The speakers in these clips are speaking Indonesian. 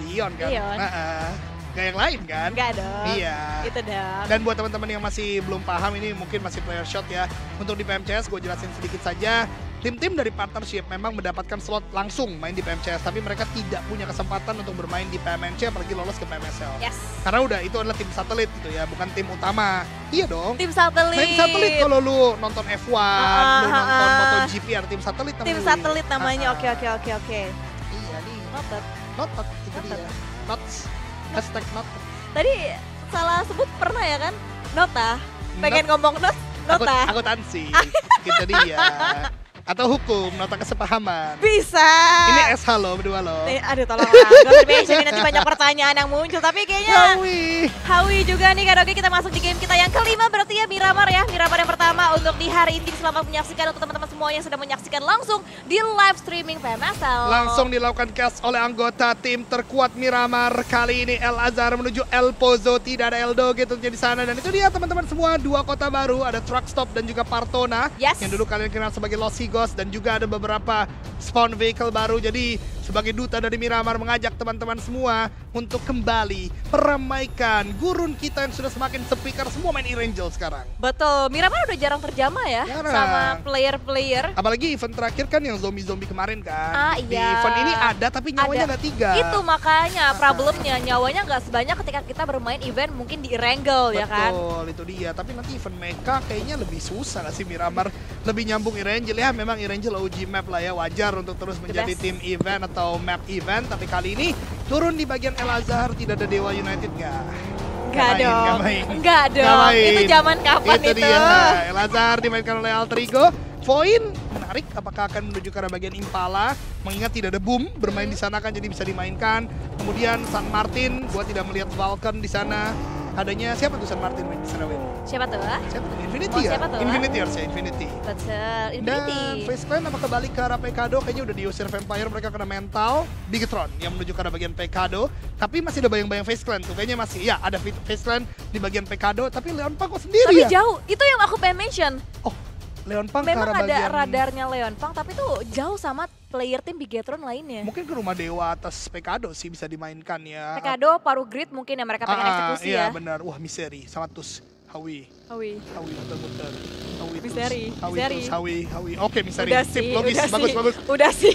Leon kan. Leon. Gak yang lain kan? Enggak dong. Iya. Itu dong. Dan buat teman-teman yang masih belum paham, ini mungkin masih player shot ya. Untuk di PMCS gue jelasin sedikit saja. Tim-tim dari partnership memang mendapatkan slot langsung main di PMCS, tapi mereka tidak punya kesempatan untuk bermain di PMNC apalagi lolos ke PMSL. Yes. Karena udah itu adalah tim satelit gitu ya, bukan tim utama. Iya dong. Tim satelit. Tim satelit kalau lu nonton F1, lu nonton MotoGP ada tim satelit namanya. Tim satelit namanya. Oke. Iya nih. Noted. Notot itu dia. Nots. Hashtag notot. Tadi salah sebut pernah ya kan? Nota. Pengen ngomong nota. Akuntansi. Gitu dia. Atau hukum, nota kesepahaman. Bisa. Ini SH lo, berdua lo. Aduh tolong lah, gak usah mention, nanti banyak pertanyaan yang muncul. Tapi kayaknya Hawi juga nih kan. Oke, kita masuk di game kita yang kelima, berarti ya Miramar ya. Miramar yang pertama untuk di hari ini. Selamat menyaksikan untuk teman-teman semua yang sedang menyaksikan langsung di live streaming PMSL. Langsung dilakukan cast oleh anggota tim terkuat Miramar. Kali ini El Azhar menuju El Pozo, tidak ada Eldo gitu di sana. Dan itu dia teman-teman semua, dua kota baru, ada Truck Stop dan juga Partona. Yes. Yang dulu kalian kenal sebagai Los Higos. Dan juga ada beberapa spawn vehicle baru. Jadi sebagai duta dari Miramar mengajak teman-teman semua untuk kembali meramaikan gurun kita yang sudah semakin sepi karena semua main E-Rangel sekarang. Betul, Miramar udah jarang terjamah ya sama player-player. Apalagi event terakhir kan yang zombie-zombie kemarin kan. Iya. Di event ini ada tapi nyawanya nggak 3. Itu makanya problemnya, nyawanya nggak sebanyak ketika kita bermain event mungkin di E-Rangel ya kan. Betul, itu dia. Tapi nanti event mecha kayaknya lebih susah nggak sih Miramar? Lebih nyambung E-Rangel ya. Memang E-Rangel OG map lah ya, wajar untuk terus menjadi tim event atau map event. Tapi kali ini turun di bagian El Azhar, tidak ada Dewa United nggak? Enggak dong. Enggak dong. Itu zaman kapan itu? Dia. El Azhar dimainkan oleh Altrigo. Voin menarik, apakah akan menuju ke arah bagian Impala? Mengingat tidak ada Boom bermain di sana kan, jadi bisa dimainkan. Kemudian San Martin, gua tidak melihat Vulcan di sana. Adanya siapa tuh San Martin main di sana, Win? Siapa tuh? Siapa tuh? Infinity ya? Siapa tuh? Infinity harusnya, Infinity. Betul, Infinity. Dan Face Clan apakah balik ke arah Pekado? Kayaknya udah diusir Vampire, mereka kena mental. Bigetron yang menuju ke arah bagian Pekado. Tapi masih ada bayang-bayang Face Clan tuh. Kayaknya masih, ya ada Face Clan di bagian Pekado. Tapi Leon Pang kok sendiri Tapi ya? jauh, itu yang aku pengen mention. Oh, Leon Pang memang ke arah ada bagian... radarnya Leon Pang, tapi tuh jauh sama player tim Bigetron lainnya. Mungkin ke rumah Dewa atas Pekado sih bisa dimainkan ya. Pekado, Paru Grid mungkin yang mereka pengen eksekusi iya, ya. Iya benar, wah Miseri, sama Tus, Hawi. Hawi muter-muter. Miseri. Hawi. Oke, Miseri. Udah Sip, sih, logis, udah bagus. sih. Udah sih,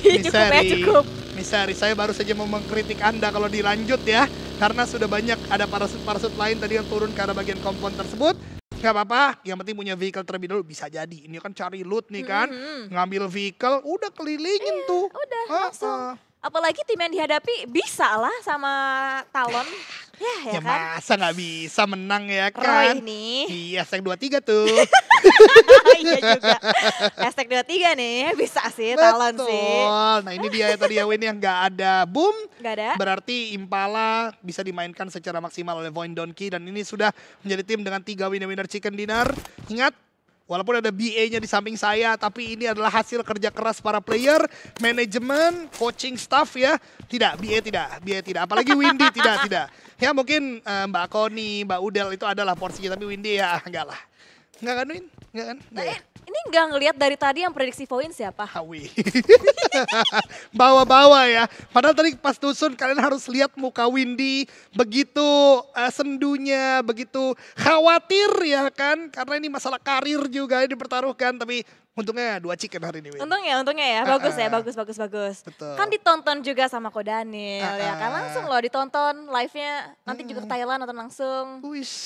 cukup. Miseri, saya baru saja mau mengkritik Anda kalau dilanjut ya. Karena sudah banyak ada parasut-parasut lain tadi yang turun ke arah bagian kompon tersebut. Gak apa-apa, yang penting punya vehicle terlebih dahulu. Bisa jadi, ini kan cari loot nih kan. Ngambil vehicle, udah kelilingin tuh. Udah, langsung. Apalagi tim yang dihadapi bisa lah sama Talon. Ya kan? Masa nggak bisa menang ya kan? Roy nih. Iya, hashtag 23 tuh. Iya juga. Hashtag 23 nih, bisa sih Talon sih. Nah ini dia ya tadi ya Win yang nggak ada Boom. Nggak ada. Berarti Impala bisa dimainkan secara maksimal oleh Void Donkey. Dan ini sudah menjadi tim dengan 3 winner chicken dinner. Ingat, walaupun ada BA-nya di samping saya, tapi ini adalah hasil kerja keras para player, manajemen, coaching staff ya. Tidak, BA tidak. Apalagi Windy tidak. Ya mungkin Mbak Koni, Mbak Udel itu adalah porsinya, tapi Windy ya enggak lah. Enggak kan Win? Enggak kan? Nah, ini enggak ngelihat dari tadi yang prediksi Voin siapa? Hawi. Bawa-bawa ya. Padahal tadi pas tusun kalian harus lihat muka Windy begitu sendunya, begitu khawatir ya kan. Karena ini masalah karir juga yang dipertaruhkan. Tapi untungnya 2 chicken hari ini Win. Untungnya ya. Bagus ya. Bagus. Betul. Kan ditonton juga sama Ko Daniel ya kan. Langsung loh ditonton live-nya. Nanti juga ke Thailand nonton langsung.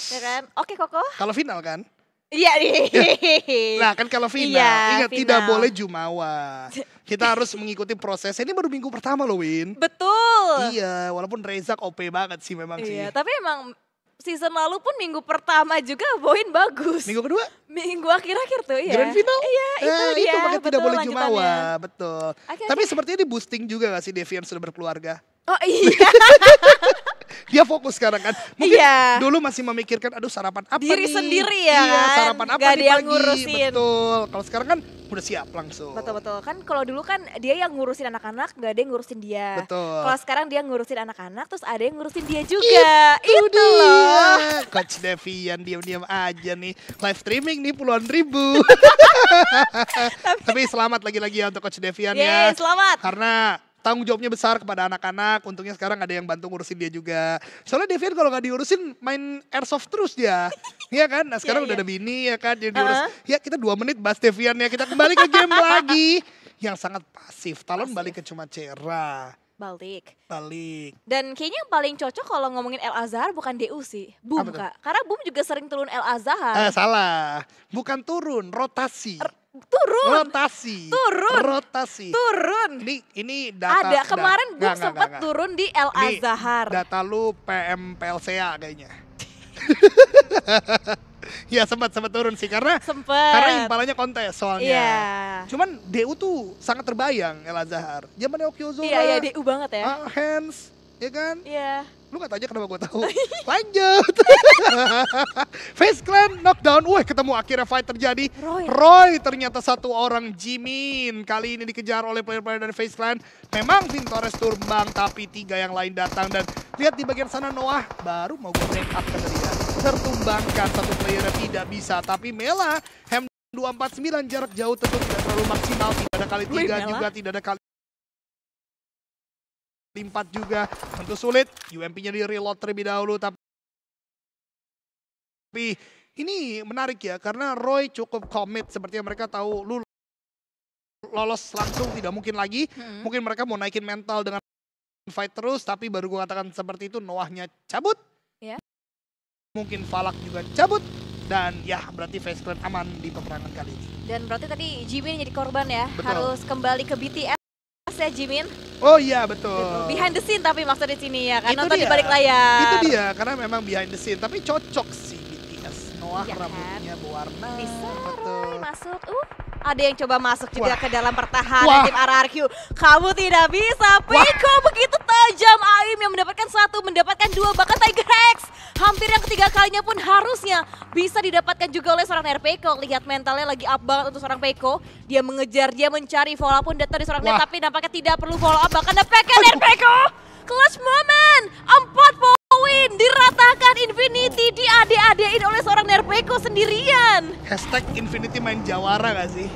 Ya kan. Oke Koko. Kalau final kan? Iya nih. Nah kan kalau final, ingat tidak boleh jumawa. Kita harus mengikuti proses. Ini baru minggu pertama loh Win. Betul. Iya, walaupun Rezak OP banget sih memang sih. Iya, tapi emang season lalu pun minggu pertama juga Voin bagus. Minggu kedua? Minggu akhir-akhir tuh ya. Grand final? Iya, itu dia. Itu makanya tidak boleh lanjutannya. jumawa, betul. Okay, tapi sepertinya di boosting juga gak sih Devian sudah berkeluarga? Oh iya. Dia fokus sekarang kan. Mungkin dulu masih memikirkan aduh sarapan apa diri nih. sendiri ya iya, kan. sarapan apa gak nih dia pagi. ngurusin. Betul. Kalau sekarang kan udah siap langsung. Betul. Kan kalau dulu kan dia yang ngurusin anak-anak, gak ada yang ngurusin dia. Betul. Kalau sekarang dia ngurusin anak-anak, terus ada yang ngurusin dia juga. Itu loh. Coach Devian diam-diam aja nih. Live streaming nih puluhan ribu. Tapi selamat lagi-lagi ya untuk Coach Devian ya. Selamat. Karena tanggung jawabnya besar kepada anak-anak. Untungnya sekarang ada yang bantu ngurusin dia juga. Soalnya Devian kalau nggak diurusin main airsoft terus dia. Iya kan? Nah sekarang udah ada bini ya kan. Jadi diurus. Ya kita 2 menit bahas Devian ya. Kita kembali ke game lagi. Yang sangat pasif. Talon balik ke cuma Cera. Balik. Dan kayaknya yang paling cocok kalau ngomongin El Azhar bukan DU sih. Boom Kak. Karena Boom juga sering turun El Azhar. Salah. Bukan turun, rotasi. Rotasi. Ini data. Ada kemarin Boom sempat turun di El Azhar. Data lu PM PLCA kayaknya. Ya sempat turun sih karena impalanya kontes soalnya. Cuman DU tuh sangat terbayang El Azhar. Zamannya Okyozora. Iya DU banget ya. Hands, ya kan? Iya. Lu gak tau aja kenapa gue tahu. Lanjut. Face Clan knockdown. Wah ketemu akhirnya fight terjadi. Roy ternyata satu orang Jimin. Kali ini dikejar oleh player-player dari Face Clan. Memang Vintores tumbang tapi 3 yang lain datang. Dan lihat di bagian sana Noah baru mau gue break up kata dia. Tertumbangkan satu player tidak bisa. Tapi Mela Hem 249 jarak jauh tentu tidak terlalu maksimal. Tidak ada kali 3 juga tidak ada kali 4 juga, tentu sulit. UMP-nya di reload terlebih dahulu, tapi ini menarik ya, karena Roy cukup komit, sepertinya mereka tahu lu lolos langsung tidak mungkin lagi. Mungkin mereka mau naikin mental dengan fight terus, tapi baru gue katakan seperti itu, Noahnya cabut. Mungkin Falak juga cabut. Dan ya berarti Face Clan aman di peperangan kali ini. Dan berarti tadi Jimin jadi korban ya, harus kembali ke BTS ya Jimin. Oh iya betul. Behind the scene tapi maksudnya di sini ya kan, nonton di balik layar. Itu dia, karena memang behind the scene, tapi cocok sih BTS. Noah rambutnya berwarna. Bisa Roy masuk. Ada yang coba masuk juga ke dalam pertahanan tim RRQ. Kamu tidak bisa. Peiko begitu tajam. Aim yang mendapatkan 1, mendapatkan 2, bahkan Tiger X. Hampir yang ketiga kalinya pun harusnya bisa didapatkan juga oleh seorang Peiko. Lihat mentalnya lagi up banget untuk seorang Peiko. Dia mengejar, dia mencari follow up pun datang di seorang tapi nampaknya tidak perlu follow up. Bahkan dapatkan Peiko. Clutch moment. 4 poin diratakan Infinity, diade-adein oleh seorang Nerpeco sendirian. Hashtag Infinity main jawara gak sih?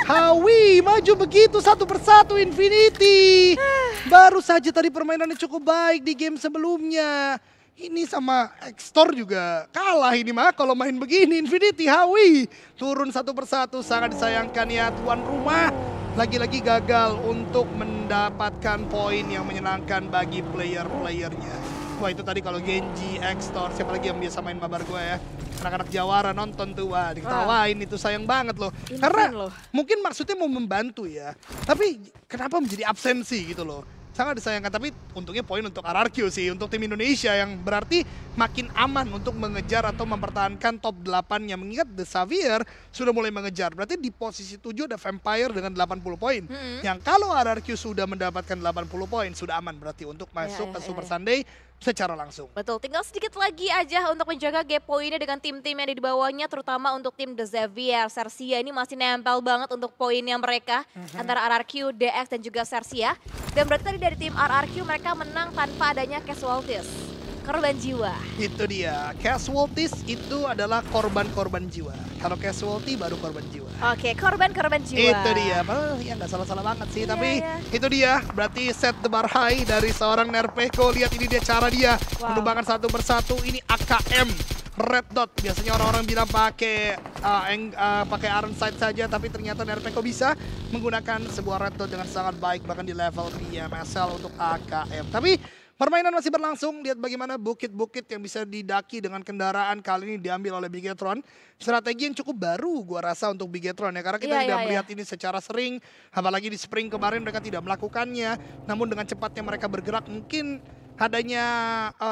Hawi maju begitu satu persatu Infinity. Baru saja tadi permainannya cukup baik di game sebelumnya. Ini sama X-Store juga kalah ini mah kalau main begini. Infinity Hawi turun satu persatu, sangat disayangkan ya tuan rumah. Lagi-lagi gagal untuk mendapatkan poin yang menyenangkan bagi player-playernya. Wah itu tadi kalau Genji, X-Store, siapa lagi yang biasa main mabar gue ya. Anak-anak Jawara nonton tuh, wah diketawain itu sayang banget loh. Karena mungkin maksudnya mau membantu ya. Tapi kenapa menjadi absensi gitu loh. Sangat disayangkan, tapi untungnya poin untuk RRQ sih, untuk tim Indonesia yang berarti makin aman untuk mengejar atau mempertahankan top 8-nya. Mengingat The Xavier sudah mulai mengejar, berarti di posisi 7 ada Vampire dengan 80 poin. Yang kalau RRQ sudah mendapatkan 80 poin, sudah aman berarti untuk masuk ke Super Sunday secara langsung. Betul, tinggal sedikit lagi aja untuk menjaga gap poinnya dengan tim-tim yang di bawahnya, terutama untuk tim The Xavier. Sersia ini masih nempel banget untuk poinnya mereka antara RRQ, DX dan juga Sersia. Dan berarti tadi dari tim RRQ mereka menang tanpa adanya casualties. Korban jiwa. Itu dia, casualties itu adalah korban-korban jiwa. Kalau casualty baru korban jiwa. Oke, korban-korban jiwa. Itu dia, ya nggak salah-salah banget sih. Tapi itu dia, berarti set the bar high dari seorang Nerpeco. Lihat ini dia cara dia menumbangkan satu persatu. Ini AKM Red Dot. Biasanya orang-orang bilang pakai Iron Sight saja, tapi ternyata Nerpeco bisa menggunakan sebuah Red Dot dengan sangat baik bahkan di level PMSL untuk AKM. Tapi permainan masih berlangsung, lihat bagaimana bukit-bukit yang bisa didaki dengan kendaraan kali ini diambil oleh Bigetron. Strategi yang cukup baru gua rasa untuk Bigetron ya, karena kita tidak melihat ini secara sering. Apalagi di Spring kemarin mereka tidak melakukannya, namun dengan cepatnya mereka bergerak mungkin adanya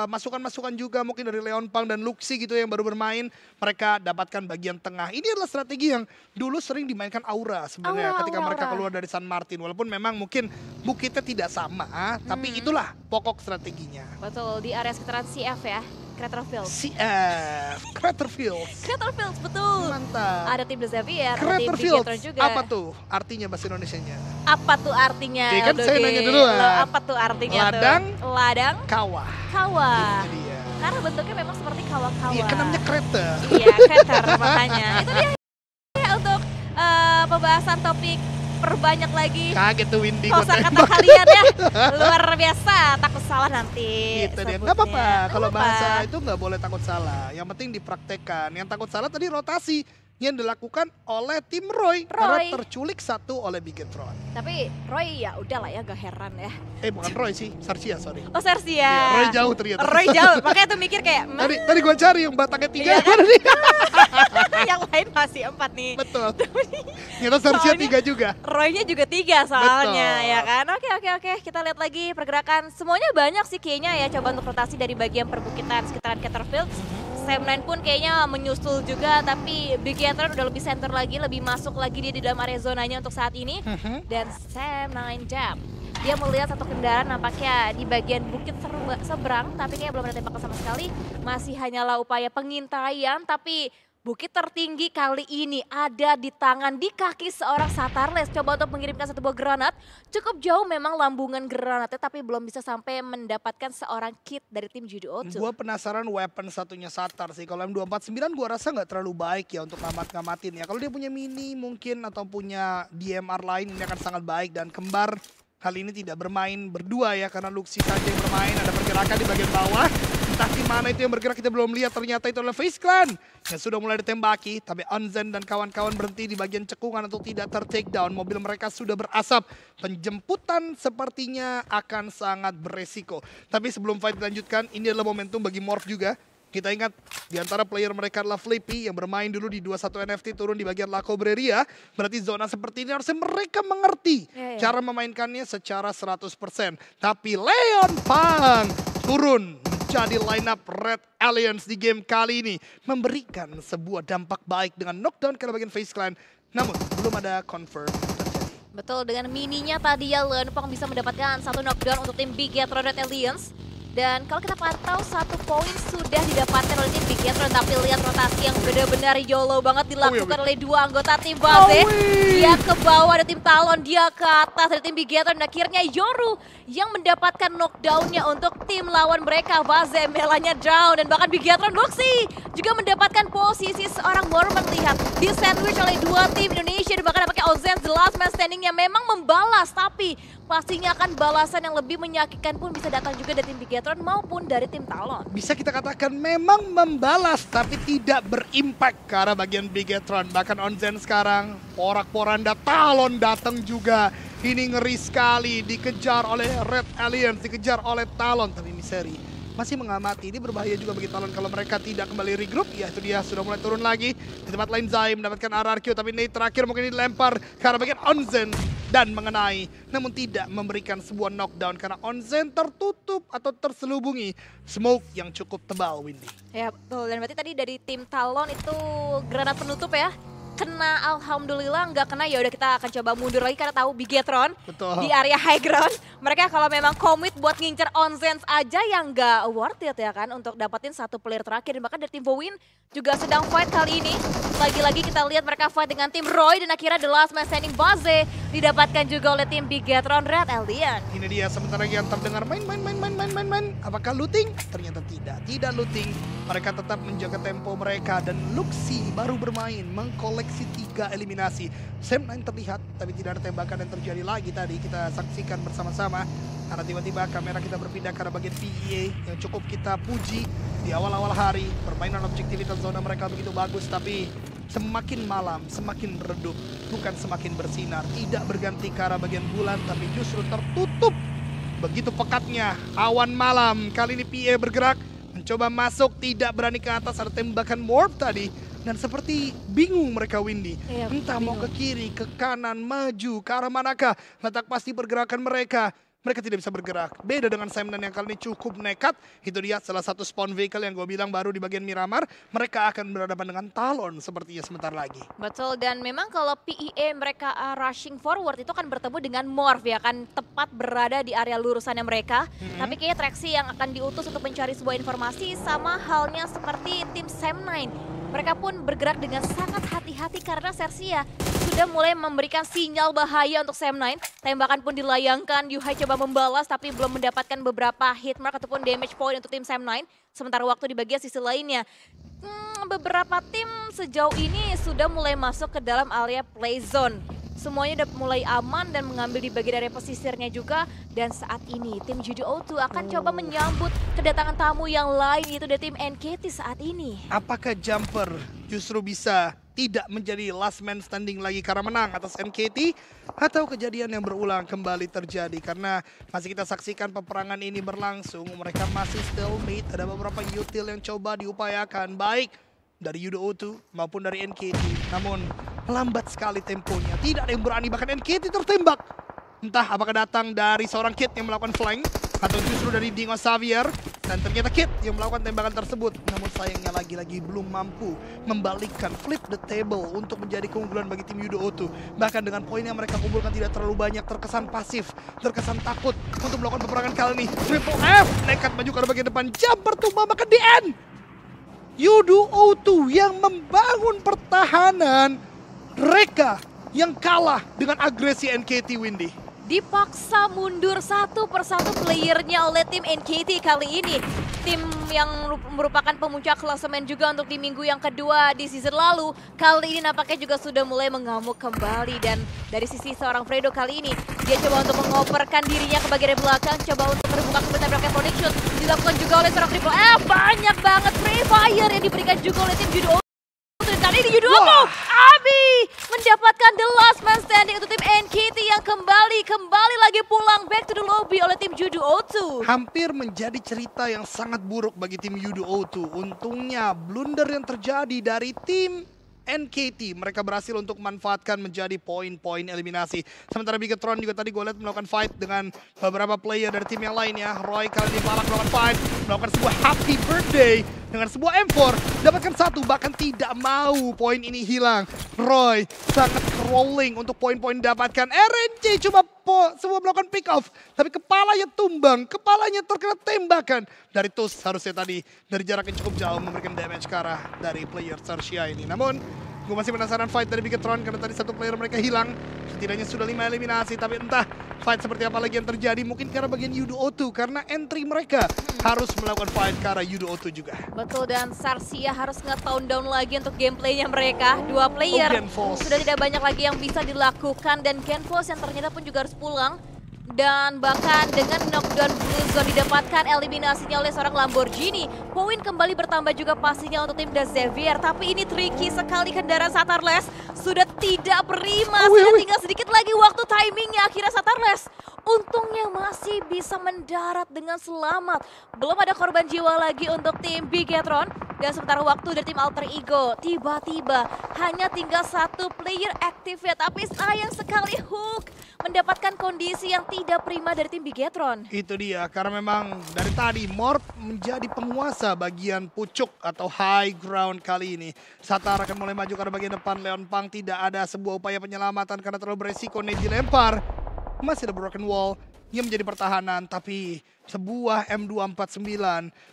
masukan-masukan juga mungkin dari Leon Pang dan Luxi gitu yang baru bermain, mereka dapatkan bagian tengah. Ini adalah strategi yang dulu sering dimainkan Aura sebenarnya ketika mereka keluar dari San Martin. Walaupun memang mungkin bukitnya tidak sama, tapi itulah pokok strateginya. Betul, di area sekitaran CF ya. Craterfield. CF, Craterfield. Craterfield, betul. Mantap. Ada tim The Xavier, ada tim Craterfield juga. Apa tuh artinya bahasa Indonesianya? Apa tuh artinya? Oke, kan saya nanya dulu. Apa tuh artinya ladang, tuh? Ladang, kawah. Kawah. Itu dia. Karena bentuknya memang seperti kawah-kawah. Iya, kan namanya crater. Iya, crater makanya. Itu dia ya, untuk pembahasan topik diperbanyak lagi. Kaget tuh Windy. Kosakata kalian ya, luar biasa. Takut salah nanti. Gitu deh, nggak apa-apa. Kalau bahasa itu nggak boleh takut salah. Yang penting dipraktekkan. Yang takut salah tadi rotasi yang dilakukan oleh tim Roy. Karena terculik satu oleh Bigetron. Tapi Roy ya udahlah ya, gak heran ya. Bukan Roy sih, Sarsia sorry. Oh Sarsia. Ya, Roy jauh ternyata. Roy jauh, makanya tuh mikir kayak tadi gue cari yang batangnya 3 iya kan? nih. Yang lain masih 4 nih. Betul. Ternyata Sarsia 3 juga. Roy-nya juga 3 soalnya. Betul. Ya kan. Oke. Kita lihat lagi pergerakan. Semuanya banyak sih kayaknya ya. Coba untuk rotasi dari bagian perbukitan sekitaran Caterfields. Sam9 pun kayaknya menyusul juga, tapi Bigetron udah lebih center lagi, lebih masuk lagi dia di dalam area zonanya untuk saat ini. Dan Sam9 jump. Dia melihat satu kendaraan nampaknya di bagian bukit seberang, tapi kayaknya belum ada tembakan sama sekali. Masih hanyalah upaya pengintaian, tapi bukit tertinggi kali ini ada di tangan, di kaki seorang Satarles. Coba untuk mengirimkan satu buah granat. Cukup jauh memang lambungan granatnya, tapi belum bisa sampai mendapatkan seorang kit dari tim Judo-O2. Gue penasaran weapon satunya Satar sih. Kalau M249 gue rasa nggak terlalu baik ya untuk ngamatin ya. Kalau dia punya mini mungkin atau punya DMR lain ini akan sangat baik. Dan kembar kali ini tidak bermain berdua ya, karena Luxi saja yang bermain. Ada pergerakan di bagian bawah. Entah di mana itu yang bergerak kita belum lihat, ternyata itu adalah FaZe Clan yang sudah mulai ditembaki, tapi Onzen dan kawan-kawan berhenti di bagian cekungan untuk tidak ter-takedown. Mobil mereka sudah berasap. Penjemputan sepertinya akan sangat beresiko. Tapi sebelum fight dilanjutkan, ini adalah momentum bagi Morph juga. Kita ingat di antara player mereka adalah Flippy yang bermain dulu di 21 NFT turun di bagian La Cobreria. Berarti zona seperti ini harusnya mereka mengerti cara memainkannya secara 100%. Tapi Leon Pang turun jadi line up Red Alliance di game kali ini, memberikan sebuah dampak baik dengan knockdown ke bagian FaZe Clan. Namun belum ada confirm terjadi. Betul, dengan mininya tadi ya Leon Pang bisa mendapatkan satu knockdown untuk tim Bigetron Red Alliance. Dan kalau kita pantau, 1 poin sudah didapatkan oleh tim Bigetron. Tapi lihat rotasi yang benar-benar YOLO banget dilakukan oleh 2 anggota tim Baze. Dia ke bawah, ada tim Talon, dia ke atas, ada tim Bigetron. Dan akhirnya Yoru yang mendapatkan knockdown-nya untuk tim lawan mereka. Baze, Melanya down, dan bahkan Bigetron Luxi juga mendapatkan posisi seorang Mormon. Lihat, di sandwich oleh 2 tim Indonesia. Dan bahkan pakai Ozen, the last man standing yang memang membalas. Tapi pastinya akan balasan yang lebih menyakitkan pun bisa datang juga dari tim Bigetron maupun dari tim Talon. Bisa kita katakan memang membalas tapi tidak berimpact ke arah bagian Bigetron. Bahkan Onzen sekarang porak-poranda Talon datang juga. Ini ngeri sekali, dikejar oleh Red Alliance, dikejar oleh Talon. Tapi Miseri masih mengamati, ini berbahaya juga bagi Talon kalau mereka tidak kembali regroup. Ya itu dia, sudah mulai turun lagi. Di tempat lain Zai mendapatkan RRQ, tapi Nate terakhir mungkin dilempar ke arah bagian Onzen. Dan mengenai, namun tidak memberikan sebuah knockdown karena Onzen tertutup atau terselubungi smoke yang cukup tebal, Windy. Ya betul, dan berarti tadi dari tim Talon itu granat penutup ya. Kena, alhamdulillah nggak kena, ya udah kita akan coba mundur lagi karena tahu Bigetron di area high ground. Mereka kalau memang komit buat ngincer Onzen aja yang nggak worth it ya kan untuk dapetin 1 player terakhir. Dan bahkan dari tim Vowin juga sedang fight kali ini. Lagi-lagi kita lihat mereka fight dengan tim Roy dan akhirnya the last man standing Baze didapatkan juga oleh tim Bigetron Red Alliance. Ini dia sementara yang terdengar main. Apakah looting? Ternyata tidak looting. Mereka tetap menjaga tempo mereka dan Luxi baru bermain mengkoleksi 3 eliminasi. Sam9 terlihat tapi tidak ada tembakan yang terjadi lagi tadi kita saksikan bersama-sama. Karena tiba-tiba kamera kita berpindah ke arah bagian PEA yang cukup kita puji di awal-awal hari. Permainan objektivitas zona mereka begitu bagus, tapi semakin malam semakin redup, bukan semakin bersinar. Tidak berganti ke arah bagian bulan, tapi justru tertutup. Begitu pekatnya awan malam. Kali ini PEA bergerak, mencoba masuk, tidak berani ke atas. Ada tembakan Morph tadi. Dan seperti bingung mereka, Windy. Entah bingung. Mau ke kiri, ke kanan, maju, ke arah manakah. Letak pasti pergerakan mereka. Mereka tidak bisa bergerak. Beda dengan Sam9 yang kali ini cukup nekat. Itu dia salah satu spawn vehicle yang gue bilang baru di bagian Miramar. Mereka akan berhadapan dengan Talon sepertinya sebentar lagi. Betul, dan memang kalau PEA mereka rushing forward itu kan bertemu dengan Morph ya kan. Tepat berada di area lurusannya mereka. Tapi kayaknya Traxi yang akan diutus untuk mencari sebuah informasi sama halnya seperti tim Sam9. Mereka pun bergerak dengan sangat hati-hati karena Sersia sudah mulai memberikan sinyal bahaya untuk Sam9. Tembakan pun dilayangkan, Yuhai coba membalas tapi belum mendapatkan beberapa hit mark ataupun damage point untuk tim Sam9. Sementara waktu di bagian sisi lainnya, beberapa tim sejauh ini sudah mulai masuk ke dalam area play zone. semuanya udah mulai aman dan mengambil di bagian area pesisirnya juga. Dan saat ini tim Judo O2 akan coba menyambut kedatangan tamu yang lain, yaitu dari tim NKT saat ini. Apakah Jumper justru bisa tidak menjadi last man standing lagi karena menang atas NKT, atau kejadian yang berulang kembali terjadi karena masih kita saksikan peperangan ini berlangsung, mereka masih stalemate, ada beberapa util yang coba diupayakan baik dari Judo O2 maupun dari NKT, namun lambat sekali temponya, tidak ada yang berani, bahkan NKT tertembak. Entah apakah datang dari seorang Kid yang melakukan flank atau justru dari Dingo Xavier, dan ternyata Kid yang melakukan tembakan tersebut. Namun sayangnya lagi-lagi belum mampu membalikkan flip the table untuk menjadi keunggulan bagi tim Judo O2. Bahkan dengan poin yang mereka kumpulkan tidak terlalu banyak, terkesan pasif, terkesan takut untuk melakukan peperangan kali ini. Triple F nekat maju ke bagian depan, Jumper tumbang, maka di end Judo O2 yang membangun pertahanan, mereka yang kalah dengan agresi NKT, Windy. Dipaksa mundur satu persatu playernya oleh tim NKT kali ini. Tim yang merupakan pemuncak klasemen juga untuk di minggu yang kedua di season lalu. Kali ini nampaknya juga sudah mulai mengamuk kembali. Dan dari sisi seorang Fredo kali ini, dia coba untuk mengoperkan dirinya ke bagian belakang. Coba untuk terbuka ke Bracket Production. Dilakukan juga oleh seorang Triple F. Banyak banget free fire yang diberikan juga oleh tim Judo O2. Kali ini Judo O2, Abi mendapatkan the last man standing untuk tim NKT yang kembali lagi pulang back to the lobby oleh tim Judo O2. Hampir menjadi cerita yang sangat buruk bagi tim Judo O2. Untungnya blunder yang terjadi dari tim NKT, mereka berhasil untuk memanfaatkan menjadi poin-poin eliminasi. Sementara Bigetron juga tadi gue lihat melakukan fight dengan beberapa player dari tim yang lainnya. Roy kali ini malah melakukan fight, melakukan sebuah happy birthday dengan sebuah M4, dapatkan satu, bahkan tidak mau poin ini hilang. Roy sangat crawling untuk poin-poin dapatkan. RNG cuma semua melakukan pick off, tapi kepalanya tumbang, kepalanya terkena tembakan dari Tus. Harusnya tadi dari jarak yang cukup jauh memberikan damage ke arah dari player Sersia ini. Namun gue masih penasaran fight dari Bigetron karena tadi satu player mereka hilang. Setidaknya sudah 5 eliminasi, tapi entah fight seperti apa lagi yang terjadi. Mungkin karena bagian Judo O2, karena entry mereka harus melakukan fight ke arah Judo O2 juga. Betul, dan Sarsia harus nge-tone down lagi untuk gameplaynya mereka. Dua player sudah tidak banyak lagi yang bisa dilakukan, dan Genfos yang ternyata pun juga harus pulang. Dan bahkan dengan knockdown Blue Zone didapatkan eliminasinya oleh seorang Lamborghini. Poin kembali bertambah juga pastinya untuk tim The Xavier. Tapi ini tricky sekali, kendaraan Satarles sudah tidak prima. Sudah tinggal sedikit lagi waktu timingnya. Akhirnya Satarles untungnya masih bisa mendarat dengan selamat. Belum ada korban jiwa lagi untuk tim Bigetron. Dan sementara waktu dari tim Alter Ego, tiba-tiba hanya tinggal satu player activate. Tapi sayang sekali Hook mendapatkan kondisi yang tidak prima dari tim Bigetron. Itu dia, karena memang dari tadi Morph menjadi penguasa bagian pucuk atau high ground kali ini. Satar akan mulai maju ke bagian depan. Leon Pang tidak ada sebuah upaya penyelamatan karena terlalu beresiko. Nate dilempar. Masih ada broken wall yang menjadi pertahanan, tapi sebuah M249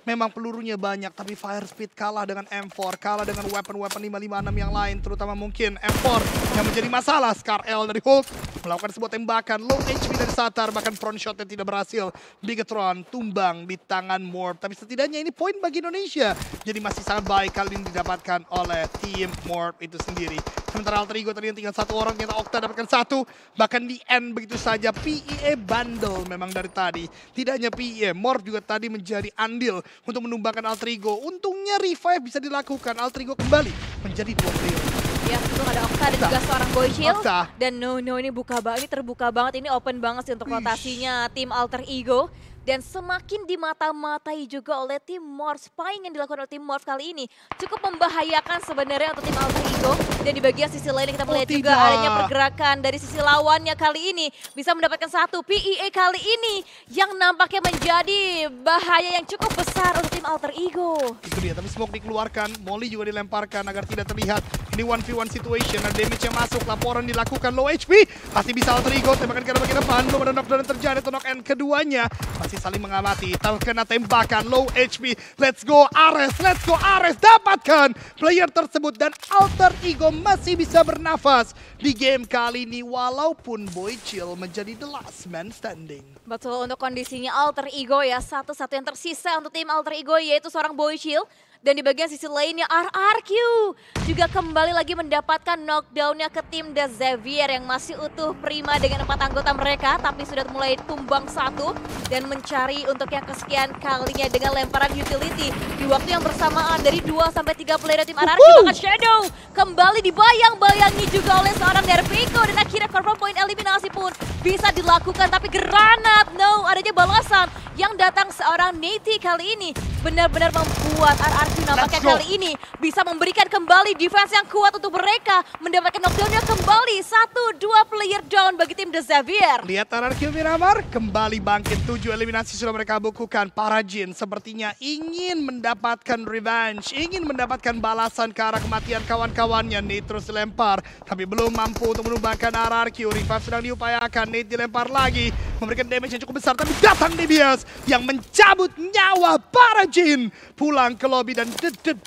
memang pelurunya banyak, tapi fire speed kalah dengan M4, kalah dengan weapon-weapon 556 yang lain, terutama mungkin M4 yang menjadi masalah. Scar L dari Hulk melakukan sebuah tembakan, low HP dari Satar, bahkan front shotnya tidak berhasil. Bigetron tumbang di tangan Morph, tapi setidaknya ini poin bagi Indonesia, jadi masih sangat baik kali ini didapatkan oleh tim Morph itu sendiri. Sementara Alter Ego tadi yang tinggal satu orang, ternyata Okta dapatkan satu, bahkan di end begitu saja. PEA bundle memang dari tadi, tidak hanya PEA, Morph juga tadi menjadi andil untuk menumbangkan Alter Ego. Untungnya revive bisa dilakukan, Alter Ego kembali menjadi 2 player. Ya, betul, ada Okta dan juga seorang Boy Shield. Dan no ini ini terbuka banget, ini open banget sih untuk rotasinya tim Alter Ego. Dan semakin dimata-matai juga oleh tim Morph. Spying yang dilakukan oleh tim Morph kali ini cukup membahayakan sebenarnya untuk tim Alter Ego. Dan di bagian sisi lain kita melihat juga adanya pergerakan dari sisi lawannya kali ini. Bisa mendapatkan satu PEA kali ini yang nampaknya menjadi bahaya yang cukup besar untuk tim Alter Ego. Itu dia, tapi smoke dikeluarkan, Molly juga dilemparkan agar tidak terlihat. Ini 1v1 situation, dan damage yang masuk, laporan dilakukan, low HP. Pasti bisa Alter Ego, tembakan ke bagian depan, belum ada knockdown yang terjadi, atau knock end keduanya. Masih saling mengamati, terkena tembakan, low HP. Let's go Ares, dapatkan player tersebut, dan Alter Ego masih bisa bernafas di game kali ini, walaupun Boy Chill menjadi the last man standing. Betul, untuk kondisinya Alter Ego ya, satu-satu yang tersisa untuk tim Alter Ego yaitu seorang Boy Chill. Dan di bagian sisi lainnya RRQ juga kembali kembali lagi mendapatkan knockdown-nya ke tim The Xavier yang masih utuh prima dengan 4 anggota mereka, tapi sudah mulai tumbang satu dan mencari untuk yang kesekian kalinya dengan lemparan utility di waktu yang bersamaan dari 2-3 player tim RRQ. Bahkan Shadow kembali dibayang-bayangi juga oleh seorang Nerviko dan akhirnya confirm point eliminasi pun bisa dilakukan, tapi granat adanya balasan yang datang seorang Nate kali ini benar-benar membuat RRQ nampaknya kali ini bisa memberikan kembali defense yang kuat untuk mereka mendapatkan knockdown-nya kembali. 1-2 player down bagi tim The Xavier. Lihat RRQ Miramar kembali bangkit, 7 eliminasi sudah mereka bukukan. Para Jin sepertinya ingin mendapatkan revenge, ingin mendapatkan balasan ke arah kematian kawan-kawannya. Nate terus dilempar tapi belum mampu untuk menumbangkan RRQ. Revive sedang diupayakan, Nate dilempar lagi, memberikan damage yang cukup besar, tapi datang Dibias yang mencabut nyawa para Jin. Pulang ke lobby dan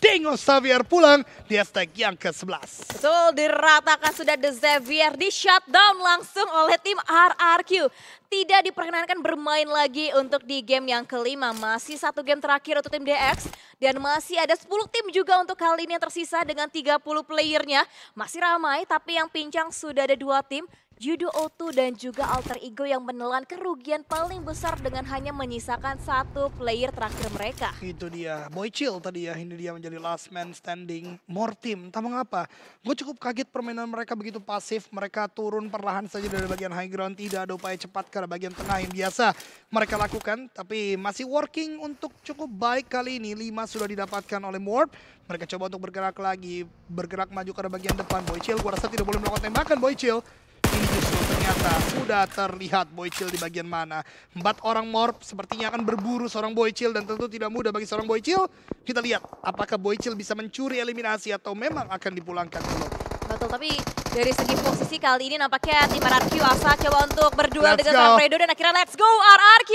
Dingo Xavier pulang di hashtag yang ke-11. Betul, diratakan sudah The Xavier, di shutdown langsung oleh tim RRQ. Tidak diperkenankan bermain lagi untuk di game yang kelima. Masih 1 game terakhir untuk tim DX. Dan masih ada 10 tim juga untuk kali ini yang tersisa dengan 30 playernya. Masih ramai, tapi yang pincang sudah ada 2 tim. Judo O2 dan juga Alter Ego yang menelan kerugian paling besar dengan hanya menyisakan 1 player terakhir mereka. Itu dia, Boy Chill tadi ya, ini dia menjadi last man standing. More team, entah mengapa. Gue cukup kaget permainan mereka begitu pasif. Mereka turun perlahan saja dari bagian high ground, tidak ada upaya cepat ke bagian tengah yang biasa mereka lakukan. Tapi masih working untuk cukup baik kali ini. 5 sudah didapatkan oleh Morp. Mereka coba untuk bergerak lagi, bergerak maju ke bagian depan. Boy Chill, gue rasa tidak boleh melakukan tembakan Boy Chill. Ini justru ternyata sudah terlihat Boy Chill di bagian mana. 4 orang Morp sepertinya akan berburu seorang Boy Chill dan tentu tidak mudah bagi seorang Boy Chill. Kita lihat apakah Boy Chill bisa mencuri eliminasi atau memang akan dipulangkan ke lobby. Betul, tapi dari segi posisi kali ini nampaknya tim RRQ Asa coba untuk berduel dengan seorang Fredo dan akhirnya let's go RRQ.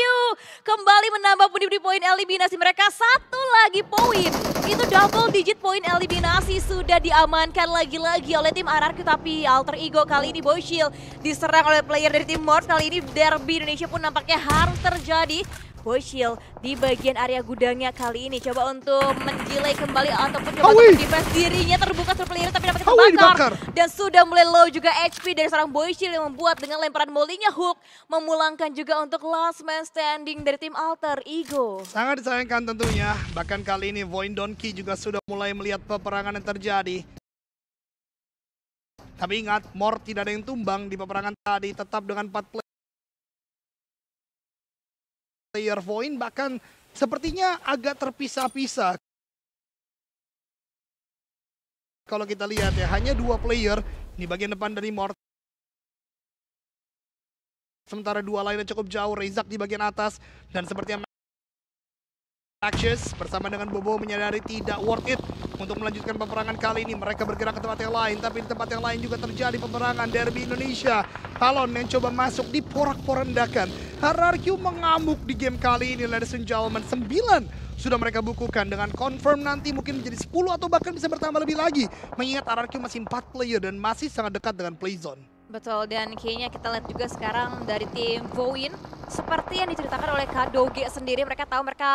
Kembali menambah pundi-pundi poin eliminasi mereka, 1 lagi poin. Itu double digit poin eliminasi sudah diamankan lagi-lagi oleh tim RRQ, tapi Alter Ego kali ini Boy Chill diserang oleh player dari tim Morph. Kali ini derby Indonesia pun nampaknya harus terjadi. Boy Chill di bagian area gudangnya kali ini coba untuk mendelay kembali ataupun coba untuk defense dirinya, terbuka seorang player tapi dapat terbakar dan sudah mulai low juga HP dari seorang Boy Chill yang membuat dengan lemparan molly-nya hook memulangkan juga untuk last man standing dari tim Alter Ego. Sangat disayangkan tentunya, bahkan kali ini Void Donkey juga sudah mulai melihat peperangan yang terjadi. Tapi ingat, Morp tidak ada yang tumbang di peperangan tadi, tetap dengan 4 player Void, bahkan sepertinya agak terpisah-pisah. Kalau kita lihat ya, hanya 2 player di bagian depan dari Morp. Sementara 2 lainnya cukup jauh, Rezak di bagian atas. Dan seperti yang Axis bersama dengan Bobo menyadari tidak worth it untuk melanjutkan peperangan kali ini. Mereka bergerak ke tempat yang lain, tapi di tempat yang lain juga terjadi peperangan derby Indonesia. Talon yang coba masuk di porak-porandakan. RRQ mengamuk di game kali ini, ladies and gentlemen. 9 sudah mereka bukukan, dengan confirm nanti mungkin menjadi 10 atau bahkan bisa bertambah lebih lagi. Mengingat RRQ masih 4 player dan masih sangat dekat dengan playzone. Betul, dan kayaknya kita lihat juga sekarang dari tim Voin, seperti yang diceritakan oleh Kak Doge sendiri, mereka tahu mereka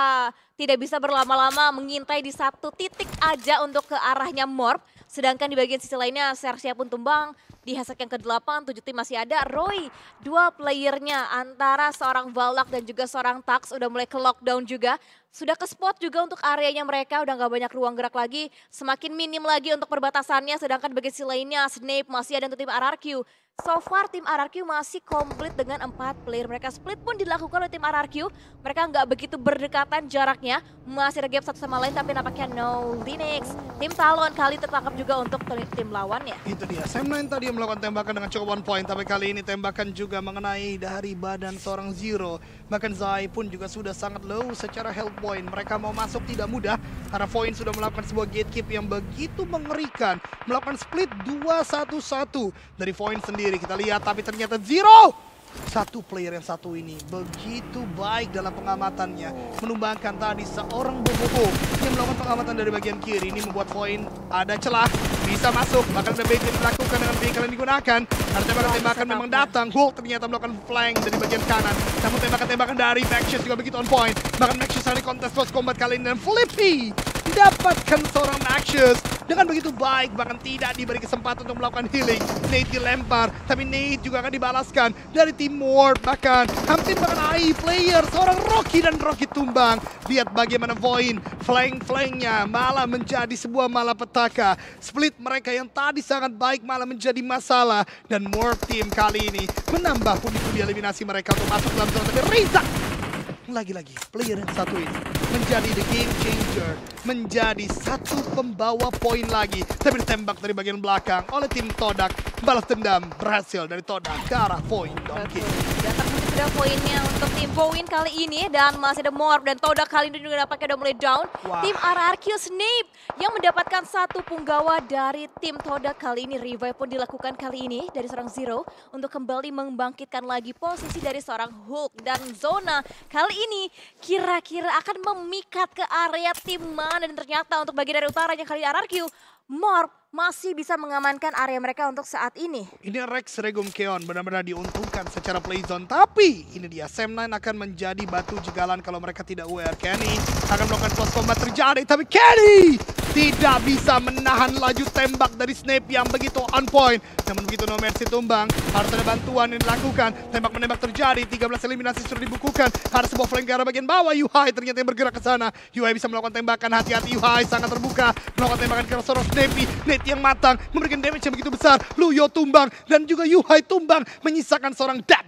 tidak bisa berlama-lama mengintai di 1 titik aja untuk ke arahnya Morp. Sedangkan di bagian sisi lainnya, Sersia pun tumbang. Di hashtag yang ke-8, 7 tim masih ada. Roy, 2 playernya antara seorang Valak dan juga seorang Tax udah mulai ke lockdown juga. Sudah ke spot juga untuk areanya mereka, udah gak banyak ruang gerak lagi. Semakin minim lagi untuk perbatasannya, sedangkan di bagian sisi lainnya, Snape masih ada untuk tim RRQ. So far tim RRQ masih komplit dengan 4 player. Mereka split pun dilakukan oleh tim RRQ. Mereka nggak begitu berdekatan jaraknya. Masih ada gap satu sama lain tapi nampaknya no Linux. Tim Talon kali tertangkap juga untuk tim lawannya. Itu dia, Sam9 tadi yang melakukan tembakan dengan cukup 1 point. Tapi kali ini tembakan juga mengenai dari badan seorang Zero. Bahkan Zai pun juga sudah sangat low secara health point. Mereka mau masuk tidak mudah karena Void sudah melakukan sebuah gatekeep yang begitu mengerikan. Melakukan split 2-1-1 dari Void sendiri. Kita lihat, tapi ternyata Zero, 1 player yang satu ini begitu baik dalam pengamatannya, menumbangkan tadi seorang Bobo yang melakukan pengamatan dari bagian kiri. Ini membuat Void ada celah, bisa masuk, bahkan ada bait yang dilakukan dengan vehicle yang digunakan. Karena tembakan-tembakan memang datang, Hulk ternyata melakukan flank dari bagian kanan. Namun tembakan-tembakan dari Maxus juga begitu on point. Bahkan Maxus hari kontes close combat kali ini, dan Flippy dapatkan seorang Maxus dengan begitu baik, bahkan tidak diberi kesempatan untuk melakukan healing. Nate dilempar, tapi Nate juga akan dibalaskan dari tim Morp, bahkan hampir mengenai player seorang Rocky dan Rocky tumbang. Lihat bagaimana Void flank-flanknya malah menjadi sebuah malapetaka. Split mereka yang tadi sangat baik malah menjadi masalah, dan Morp team kali ini menambah pundi-pundi eliminasi mereka untuk masuk dalam zona. Tapi Reza lagi-lagi player yang satu ini menjadi the game changer, menjadi satu pembawa poin lagi, tapi ditembak dari bagian belakang oleh tim Todak. Balas dendam berhasil dari Todak ke arah Void Donkey. Dan terkunci sudah poinnya untuk tim Void kali ini, dan masih ada Morp dan Todak kali ini juga dapatnya udah mulai down. Tim RRQ Snape yang mendapatkan satu punggawa dari tim Todak kali ini. Revive pun dilakukan kali ini dari seorang Zero untuk kembali membangkitkan lagi posisi dari seorang Hulk, dan zona kali ini kira-kira akan memikat ke area tim mana, dan ternyata untuk bagian dari utaranya kali RRQ, Morp masih bisa mengamankan area mereka untuk saat ini. Ini Rex Regum Keon benar-benar diuntungkan secara playzone, tapi ini dia Sam9 akan menjadi batu jegalan kalau mereka tidak aware. Kenny akan melakukan close combat terjadi, tapi Kenny tidak bisa menahan laju tembak dari Snape yang begitu on point. Namun begitu No Mercy tumbang, harus ada bantuan yang dilakukan. Tembak-menembak terjadi, 13 eliminasi sudah dibukukan. Ada sebuah flank ke arah bagian bawah. Yuhai ternyata yang bergerak ke sana. Yuhai bisa melakukan tembakan, hati-hati Yuhai sangat terbuka. Melakukan tembakan ke arah seorang Snape. Nate yang matang, memberikan damage yang begitu besar. Luyo tumbang, dan juga Yuhai tumbang, menyisakan seorang Dab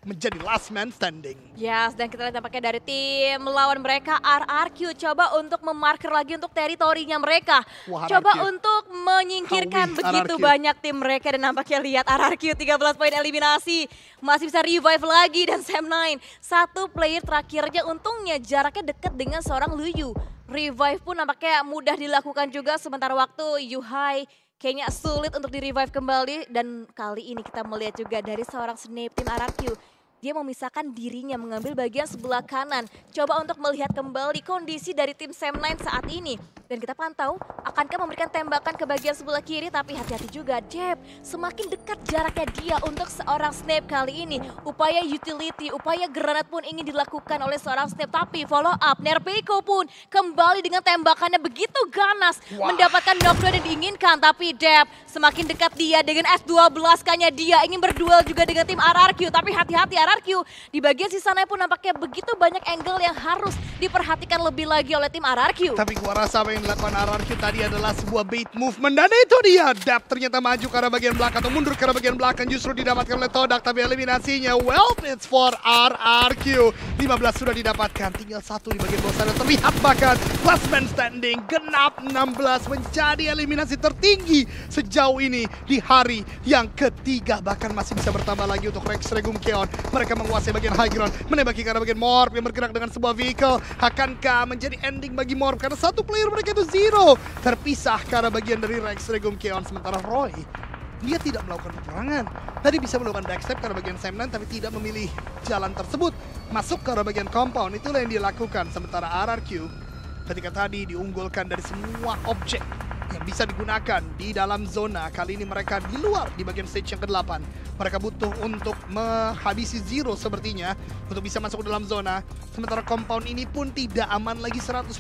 menjadi last man standing. Yes, dan kita lihat tampaknya dari tim melawan mereka RRQ coba untuk memarker lagi untuk teritorinya mereka. Coba untuk menyingkirkan begitu banyak tim mereka, dan nampaknya lihat RRQ 13 poin eliminasi. Masih bisa revive lagi, dan Sam9 satu player terakhirnya untungnya jaraknya dekat dengan seorang Luyu. Revive pun nampaknya mudah dilakukan juga, sementara waktu Yuhai kayaknya sulit untuk di-revive kembali. Dan kali ini kita melihat juga dari seorang Snape tim RRQ. Dia memisahkan dirinya, mengambil bagian sebelah kanan. Coba untuk melihat kembali kondisi dari tim Sam9 saat ini. Dan kita pantau, akankah memberikan tembakan ke bagian sebelah kiri, tapi hati-hati juga. Jeb, semakin dekat jaraknya dia untuk seorang Snape kali ini. Upaya utility, upaya granat pun ingin dilakukan oleh seorang Snape. Tapi follow up, Nerpeiko pun kembali dengan tembakannya begitu ganas. Mendapatkan knockdown yang diinginkan, tapi Jeb semakin dekat dia dengan S12-kannya dia. Ingin berduel juga dengan tim RRQ, tapi hati-hati RRQ. Di bagian sisanya pun nampaknya begitu banyak angle yang harus diperhatikan lebih lagi oleh tim RRQ. Tapi gua rasa apa yang dilakukan RRQ tadi adalah sebuah bait movement, dan itu dia Dap ternyata maju ke arah bagian belakang atau mundur ke arah bagian belakang, justru didapatkan oleh Todak, tapi eliminasinya well it's for RRQ. 15 sudah didapatkan, tinggal satu di bagian bawah sana terlihat, bahkan last man standing genap 16 menjadi eliminasi tertinggi sejauh ini di hari yang ketiga, bahkan masih bisa bertambah lagi untuk Rex Regum Keon. Mereka menguasai bagian high ground, menembaki ke arah bagian Morp yang bergerak dengan sebuah vehicle. Akankah menjadi ending bagi Morp karena satu player mereka itu Zero terpisah ke arah bagian dari Rex Regum Keon, sementara Roy dia tidak melakukan peperangan. Tadi bisa melakukan backstep ke arah bagian Sam9, tapi tidak memilih jalan tersebut masuk ke arah bagian compound. Itulah yang dia lakukan, sementara RRQ ketika tadi diunggulkan dari semua objek yang bisa digunakan di dalam zona. Kali ini mereka di luar di bagian stage yang ke-8. Mereka butuh untuk menghabisi Zero sepertinya untuk bisa masuk ke dalam zona. Sementara compound ini pun tidak aman lagi 100%.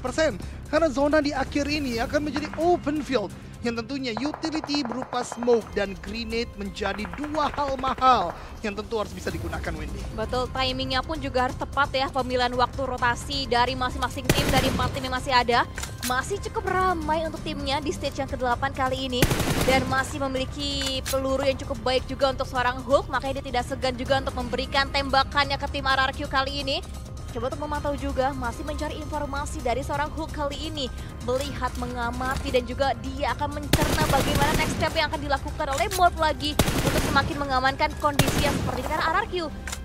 Karena zona di akhir ini akan menjadi open field. Yang tentunya utility berupa smoke dan grenade menjadi dua hal mahal yang tentu harus bisa digunakan, Wendy. Betul, timingnya pun juga harus tepat ya, pemilihan waktu rotasi dari masing-masing tim, dari 4 tim yang masih ada. Masih cukup ramai untuk timnya di stage yang ke-8 kali ini. Dan masih memiliki peluru yang cukup baik juga untuk seorang Hulk, makanya dia tidak segan juga untuk memberikan tembakannya ke tim RRQ kali ini. Coba untuk memantau juga, masih mencari informasi dari seorang Hulk kali ini. Melihat, mengamati, dan juga dia akan mencerna bagaimana next step yang akan dilakukan oleh Morp lagi untuk semakin mengamankan kondisi yang seperti ini. Karena RRQ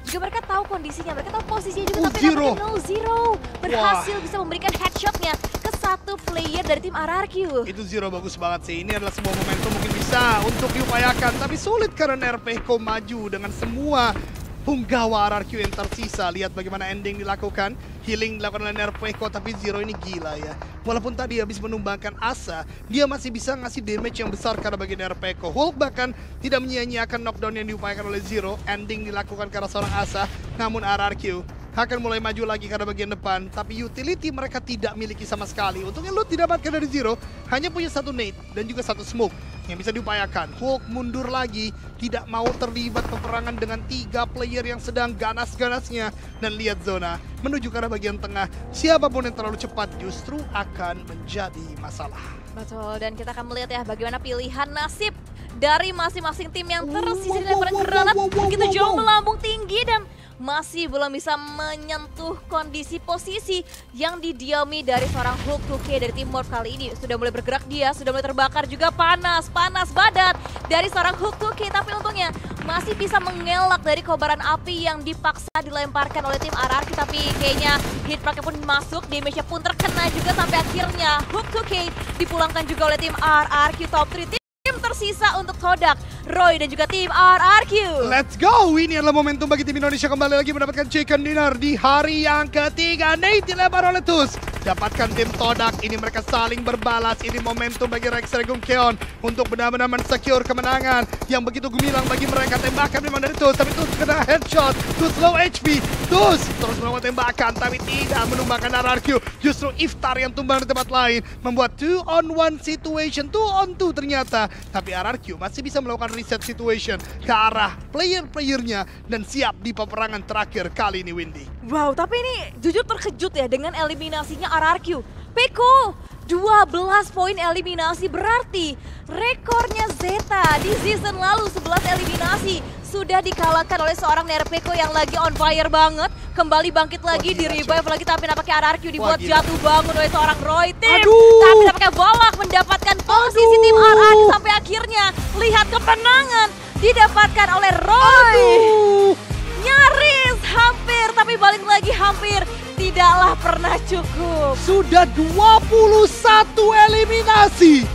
juga mereka tahu kondisinya, mereka tahu posisinya juga, tapi nampaknya Zero berhasil bisa memberikan headshotnya ke satu player dari tim RRQ. Itu Zero bagus banget sih, ini adalah sebuah momentum mungkin bisa untuk diupayakan, tapi sulit karena Nerpeiko maju dengan semua punggawa RRQ yang tersisa. Lihat bagaimana ending dilakukan. Healing dilakukan oleh Nerpeiko, tapi Zero ini gila ya. Walaupun tadi habis menumbangkan Asa, dia masih bisa ngasih damage yang besar karena bagi Nerpeiko. Hulk bahkan tidak menyia-nyiakan knockdown yang diupayakan oleh Zero. Ending dilakukan karena seorang Asa. Namun RRQ akan mulai maju lagi karena bagian depan. Tapi utility mereka tidak miliki sama sekali. Untungnya Loot didapatkan dari Zero, hanya punya satu nade dan juga satu smoke yang bisa diupayakan. Hulk mundur lagi, tidak mau terlibat peperangan dengan 3 player yang sedang ganas-ganasnya. Dan lihat zona, menuju ke arah bagian tengah. Siapapun yang terlalu cepat justru akan menjadi masalah. Betul, dan kita akan melihat ya bagaimana pilihan nasib dari masing-masing tim yang tersisa di lemparan granat begitu jauh melambung tinggi dan masih belum bisa menyentuh kondisi posisi yang didiami dari seorang Hulk 2K dari tim Morph kali ini. Sudah mulai bergerak dia, sudah mulai terbakar juga panas badan dari seorang Hulk 2K. Tapi untungnya masih bisa mengelak dari kobaran api yang dipaksa dilemparkan oleh tim RRQ. Tapi kayaknya hitmarknya pun masuk, damage-nya pun terkena juga sampai akhirnya Hulk 2K dipulangkan juga oleh tim RRQ top 3. Tim tersisa untuk Todak, Roy dan juga tim RRQ. Let's go! Ini adalah momentum bagi tim Indonesia kembali lagi mendapatkan chicken dinner di hari yang ketiga. Nate dilempar oleh Tus. Dapatkan tim Todak, ini mereka saling berbalas. Ini momentum bagi Rex Regum Keon untuk benar-benar men-secure kemenangan yang begitu gemilang bagi mereka. Tembakan memang dari Tus, tapi Tus kena headshot. Tus low HP, Tus terus melakukan tembakan tapi tidak menumbangkan RRQ. Justru Iftar yang tumbang di tempat lain membuat 2-on-1 situation, 2-on-2 ternyata. Tapi RRQ masih bisa melakukan reset situation ke arah player-playernya dan siap di peperangan terakhir kali ini, Windy. Wow, tapi ini jujur terkejut ya dengan eliminasinya RRQ. Peko, 12 poin eliminasi berarti rekornya Zeta di season lalu 11 eliminasi sudah dikalahkan oleh seorang Nerpeko yang lagi on fire banget. Kembali bangkit lagi, di revive lagi, tapi nampaknya RRQ dibuat jatuh bangun oleh seorang Roy Tim. Tapi nampaknya Bolak mendapatkan posisi tim RRQ sampai akhirnya lihat kemenangan didapatkan oleh Roy. Nyaris, hampir, tapi balik lagi hampir. Tidaklah pernah cukup. Sudah 21 eliminasi.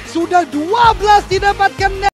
Sudah 12 didapatkan